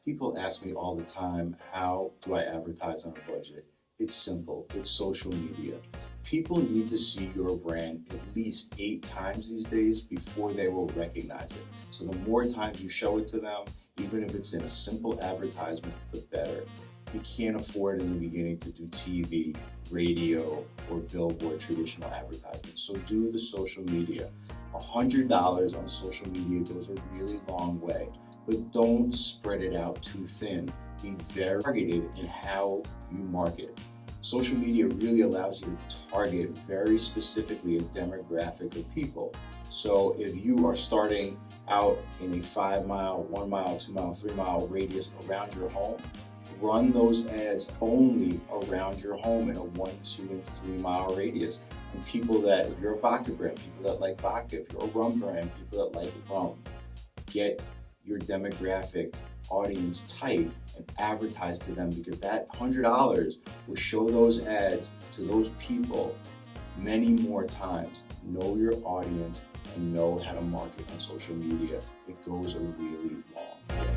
People ask me all the time, how do I advertise on a budget? It's simple, it's social media. People need to see your brand at least 8 times these days before they will recognize it. So the more times you show it to them, even if it's in a simple advertisement, the better. You can't afford in the beginning to do TV, radio, or billboard traditional advertisements. So do the social media. $100 on social media goes a really long way, but don't spread it out too thin. Be very targeted in how you market. Social media really allows you to target very specifically a demographic of people. So if you are starting out in a 5 mile, 1 mile, 2 mile, 3 mile radius around your home, run those ads only around your home in a 1, 2, and 3 mile radius. And people that, if you're a vodka brand, people that like vodka, if you're a rum brand, people that like rum, get your demographic audience tight and advertise to them, because that $100 will show those ads to those people many more times. Know your audience and know how to market on social media. It goes a really long way.